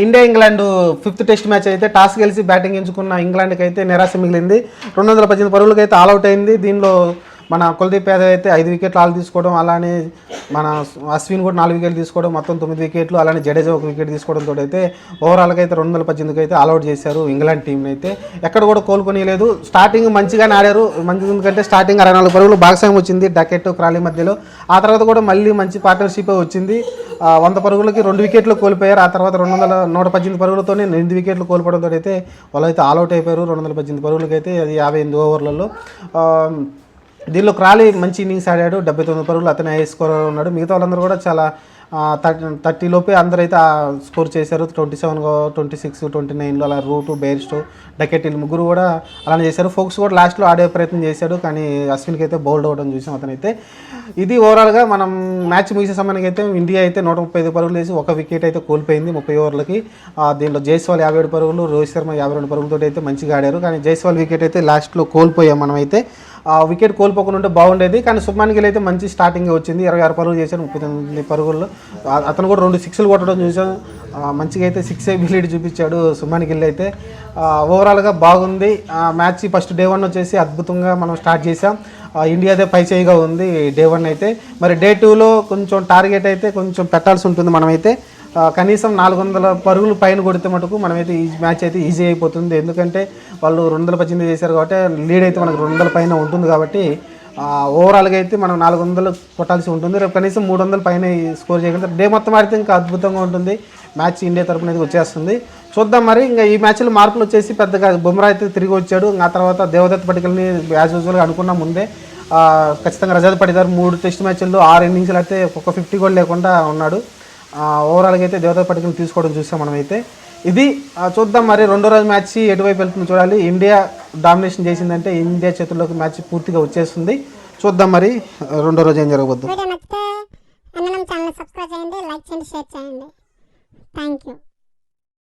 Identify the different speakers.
Speaker 1: India England 5th test match అయితే toss గెలిచి batting ఎంచుకున్న ఇంగ్లాండ్కి అయితే నిరాశ మిగిలింది. 218 పరుగులకు అయితే ఆల్అౌట్ అయింది. దీనిలో మన కుల్దీప్ యాదవ్ అయితే 5 వికెట్లు ఆల్ తీసుకోవడం, అలానే మన అశ్విన్ కూడా 4 వికెట్లు తీసుకోవడం, మొత్తం 9 వికెట్లు, అలానే జడేజా 1 వికెట్ తీసుకోవడంతో అయితే ఓవరాల్గా అయితే 218కి అయితే ఆల్అౌట్ చేశారు ఇంగ్లాండ్ టీంని. అయితే ఎక్కడ కూడా కోలుకొనిలేదు. స్టార్టింగ్ మంచిగానే ఆడారు, ఎందుకంటే స్టార్టింగ్ 64 పరుగులు భాగస్వామ్యం వచ్చింది డకెట్ క్రాలీ మధ్యలో. ఆ తర్వాత కూడా మళ్ళీ మంచి పార్ట్నర్షిప్ వచ్చింది. 100 పరుగులకి 2 వికెట్లు కోల్పోయారు. ఆ తర్వాత 118 పరుగులతోనే 8 వికెట్లు కోల్పోవడంతో అయితే వాళ్ళు అయితే ఆల్అౌట్ అయిపోయారు. 218 పరుగులకి అయితే అది 58 ఓవర్లలో. దీనిలో క్రాలీ మంచి ఇన్నింగ్స్ ఆడాడు, 79 పరుగులు, అతనే హై స్కోరర్ ఉన్నాడు. మిగతా వాళ్ళందరూ కూడా చాలా 30 లోపే అందరూ అయితే స్కోర్ చేశారు. 27, 26, 29లో అలా రూటు, బెయిర్స్టో, డకెట్ ముగ్గురు కూడా అలానే చేశారు. ఫోక్స్ కూడా లాస్ట్లో ఆడే ప్రయత్నం చేశాడు, కానీ అశ్విన్కి అయితే బౌల్డ్ అవ్వడం చూసాం అతనైతే. ఇది ఓవరాల్గా మనం మ్యాచ్ ముగిసే సమయానికి అయితే ఇండియా అయితే 135 పరుగులు వేసి 1 వికెట్ అయితే కోల్పోయింది 30 ఓవర్లకి. దీంట్లో జైస్వాల్ 57 పరుగులు, రోహిత్ శర్మ 52 పరుగులతో అయితే మంచిగా ఆడారు. కానీ జైస్వాల్ వికెట్ అయితే లాస్ట్లో కోల్పోయాం మనమైతే. వికెట్ కోల్పోకుండా ఉంటే బాగుండేది. కానీ శుభ్మన్ గిల్ అయితే మంచి స్టార్టింగ్ వచ్చింది, 26 పరుగులు చేశాడు 39 పరుగుల్లో. అతను కూడా 2 సిక్స్లు కొట్టడం చూసాం. మంచిగా అయితే 6 ఎబిలిటీ చూపించాడు శుభ్మన్ గిల్ అయితే. ఓవరాల్గా బాగుంది మ్యాచ్. ఫస్ట్ డే 1 వచ్చేసి అద్భుతంగా మనం స్టార్ట్ చేసాం. ఇండియాదే పై చేయిగా ఉంది డే 1 అయితే. మరి డే 2లో కొంచెం టార్గెట్ అయితే కొంచెం పెట్టాల్సి ఉంటుంది మనమైతే. కనీసం 400 పరుగులు పైన కొడితే మటుకు మనమైతే ఈ మ్యాచ్ అయితే ఈజీ అయిపోతుంది. ఎందుకంటే వాళ్ళు 218 చేశారు కాబట్టి లీడ్ అయితే మనకు 200 పైన ఉంటుంది. కాబట్టి ఓవరాల్గా అయితే మనం 400 కొట్టాల్సి ఉంటుంది. రేపు కనీసం 300 పైన స్కోర్ చేయగలిగితే డే మొత్తం ఆడితే ఇంకా అద్భుతంగా ఉంటుంది. మ్యాచ్ ఇండియా తరపున అయితే వచ్చేస్తుంది. చూద్దాం మరి. ఇంకా ఈ మ్యాచ్లో మార్పులు వచ్చేసి పెద్దగా బుమ్రా అయితే తిరిగి వచ్చాడు. ఆ తర్వాత దేవదత్ పడికల్ని యాజ్ యూజువల్గా అనుకున్న ముందే ఖచ్చితంగా రజత్ పడిదారు 3 టెస్ట్ మ్యాచ్ల్లో 6 ఇన్నింగ్స్లు అయితే ఒక 50 కూడా లేకుండా ఉన్నాడు. ఓవరాల్గా అయితే దేవదత్ పడికల్ని తీసుకోవడం చూసాం మనమైతే. ఇది చూద్దాం మరి. రెండో రోజు మ్యాచ్ ఎటువైపు వెళ్తుందో చూడాలి. ఇండియా డామినేషన్ చేసిందంటే ఇండియా చేతుల్లోకి మ్యాచ్ పూర్తిగా వచ్చేస్తుంది. చూద్దాం మరి రెండో రోజు ఏం జరగబోద్దు.
Speaker 2: సబ్స్క్రైబ్ చేయండి, లైక్ చేయండి, షేర్ చేయండి. Thank you.